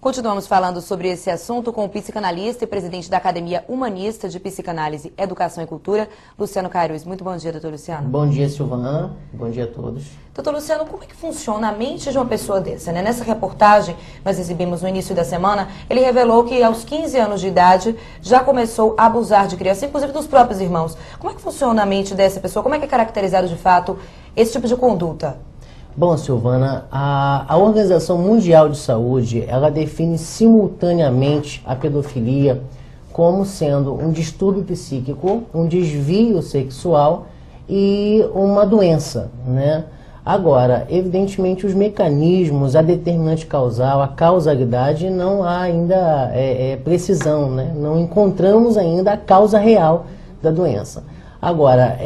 Continuamos falando sobre esse assunto com o psicanalista e presidente da Academia Humanista de Psicanálise, Educação e Cultura, Luciano Cairuz. Muito bom dia, doutor Luciano. Bom dia, Silvana. Bom dia a todos. Doutor Luciano, como é que funciona a mente de uma pessoa dessa, né? Nessa reportagem que nós exibimos no início da semana, ele revelou que aos 15 anos de idade já começou a abusar de criança, inclusive dos próprios irmãos. Como é que funciona a mente dessa pessoa? Como é que é caracterizado de fato esse tipo de conduta? Bom, Silvana, a Organização Mundial de Saúde, ela define simultaneamente a pedofilia como sendo um distúrbio psíquico, um desvio sexual e uma doença, né? Agora, evidentemente, os mecanismos, a determinante causal, a causalidade, não há ainda precisão, né? Não encontramos ainda a causa real da doença. Agora,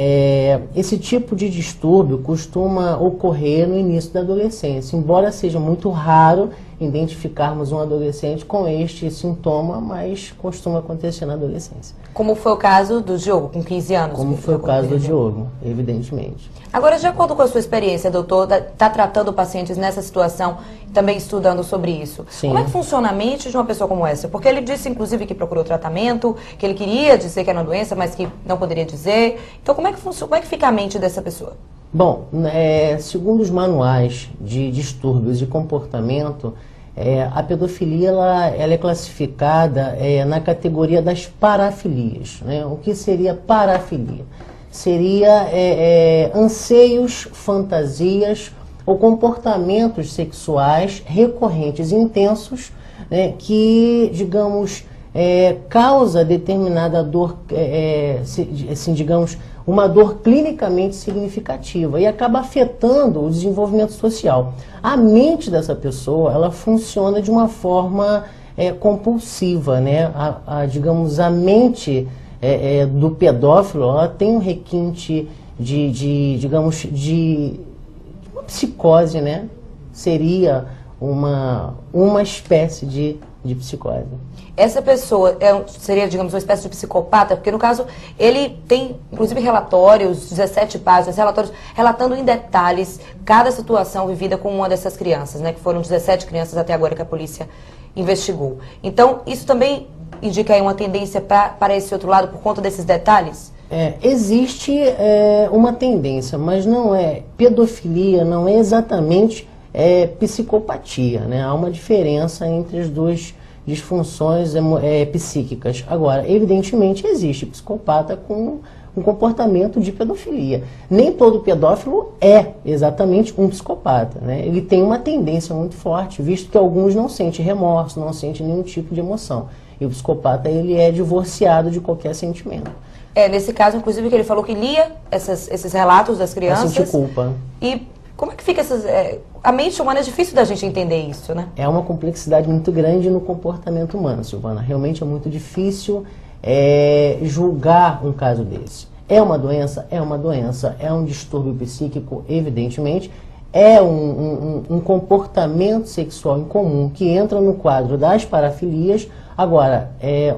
esse tipo de distúrbio costuma ocorrer no início da adolescência, embora seja muito raro identificarmos um adolescente com este sintoma, mas costuma acontecer na adolescência. Como foi o caso do Diogo, com 15 anos? Como foi o caso do Diogo, evidentemente. Agora, de acordo com a sua experiência, doutor, está tratando pacientes nessa situação, também estudando sobre isso. Sim. Como é que funciona a mente de uma pessoa como essa? Porque ele disse, inclusive, que procurou tratamento, que ele queria dizer que era uma doença, mas que não poderia dizer. Então, como é que funciona, como é que fica a mente dessa pessoa? Bom, segundo os manuais de distúrbios de comportamento, a pedofilia ela é classificada na categoria das parafilias, né? O que seria parafilia? Seria anseios, fantasias ou comportamentos sexuais recorrentes e intensos, né, que, digamos, causa determinada dor, digamos, uma dor clinicamente significativa e acaba afetando o desenvolvimento social. A mente dessa pessoa, ela funciona de uma forma compulsiva, né? Digamos, a mente do pedófilo, ela tem um requinte digamos, de uma psicose, né? Seria uma espécie de psicose. Essa pessoa seria, digamos, uma espécie de psicopata, porque no caso ele tem, inclusive, relatórios, 17 páginas, relatórios relatando em detalhes cada situação vivida com uma dessas crianças, né? Que foram 17 crianças até agora que a polícia investigou. Então, isso também indica aí uma tendência para esse outro lado por conta desses detalhes? Existe uma tendência, mas não é pedofilia, não é exatamente psicopatia, né? Há uma diferença entre as duas disfunções psíquicas. Agora, evidentemente, existe psicopata com um comportamento de pedofilia. Nem todo pedófilo é exatamente um psicopata, né? Ele tem uma tendência muito forte, visto que alguns não sentem remorso, não sentem nenhum tipo de emoção. E o psicopata, ele é divorciado de qualquer sentimento. Nesse caso, inclusive, que ele falou que lia esses relatos das crianças. Sentir culpa. E como é que fica essas... a mente humana é difícil da gente entender isso, né? É uma complexidade muito grande no comportamento humano, Silvana. Realmente é muito difícil julgar um caso desse. É uma doença? É uma doença. É um distúrbio psíquico, evidentemente. É um comportamento sexual incomum que entra no quadro das parafilias. Agora,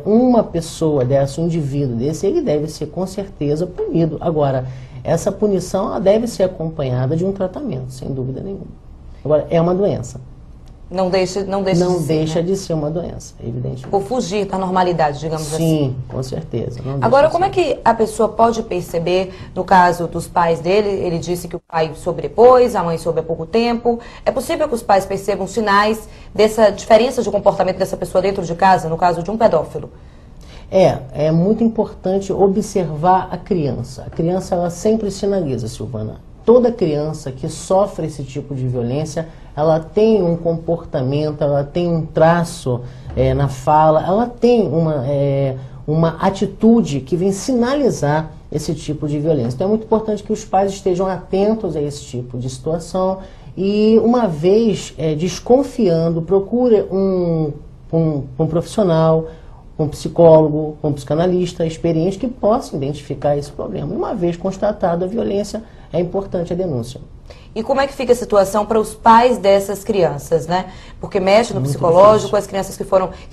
uma pessoa dessa, um indivíduo desse, ele deve ser com certeza punido. Agora, essa punição ela deve ser acompanhada de um tratamento, sem dúvida nenhuma. Agora, é uma doença. Não deixa de ser uma doença, evidentemente. Ou fugir da normalidade, digamos assim. Sim, com certeza. Agora, como é que a pessoa pode perceber, no caso dos pais dele, ele disse que o pai soube depois, a mãe soube há pouco tempo. É possível que os pais percebam sinais dessa diferença de comportamento dessa pessoa dentro de casa, no caso de um pedófilo? É muito importante observar a criança. A criança, ela sempre sinaliza, Silvana. Toda criança que sofre esse tipo de violência, ela tem um comportamento, ela tem um traço na fala, ela tem uma atitude que vem sinalizar esse tipo de violência. Então é muito importante que os pais estejam atentos a esse tipo de situação e, uma vez desconfiando, procure um profissional, um psicólogo, um psicanalista experiente que possa identificar esse problema. E, uma vez constatada a violência, é importante a denúncia. E como é que fica a situação para os pais dessas crianças, né? Porque mexe no muito psicológico, difícil. As crianças que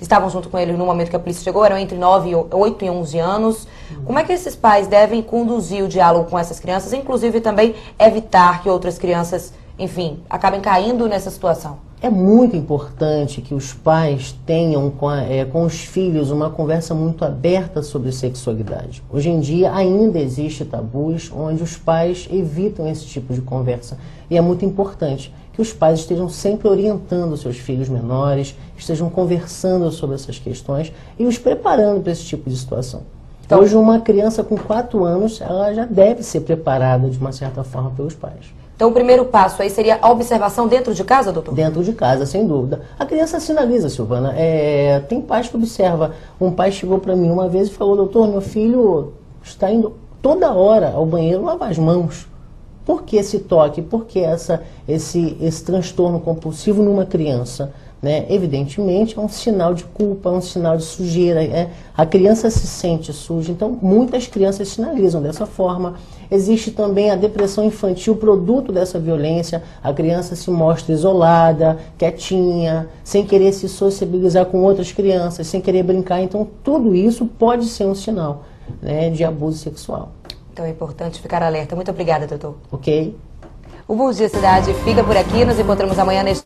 estavam junto com ele no momento que a polícia chegou, eram entre 8 e 11 anos. Como é que esses pais devem conduzir o diálogo com essas crianças, inclusive também evitar que outras crianças, enfim, acabem caindo nessa situação? É muito importante que os pais tenham com os filhos uma conversa muito aberta sobre sexualidade. Hoje em dia ainda existe tabus onde os pais evitam esse tipo de conversa. E é muito importante que os pais estejam sempre orientando seus filhos menores, estejam conversando sobre essas questões e os preparando para esse tipo de situação. Então, hoje uma criança com 4 anos, ela já deve ser preparada de uma certa forma pelos pais. Então, o primeiro passo aí seria a observação dentro de casa, doutor? Dentro de casa, sem dúvida. A criança sinaliza, Silvana. Tem pais que observam. Um pai chegou para mim uma vez e falou: doutor, meu filho está indo toda hora ao banheiro lavar as mãos. Por que esse toque? Por que esse transtorno compulsivo numa criança? Né? Evidentemente, é um sinal de culpa, é um sinal de sujeira. A criança se sente suja, então muitas crianças sinalizam dessa forma. Existe também a depressão infantil, produto dessa violência. A criança se mostra isolada, quietinha, sem querer se sociabilizar com outras crianças, sem querer brincar. Então, tudo isso pode ser um sinal, né, de abuso sexual. Então é importante ficar alerta. Muito obrigada, doutor. Ok? O Bom Dia Cidade fica por aqui. Nos encontramos amanhã neste...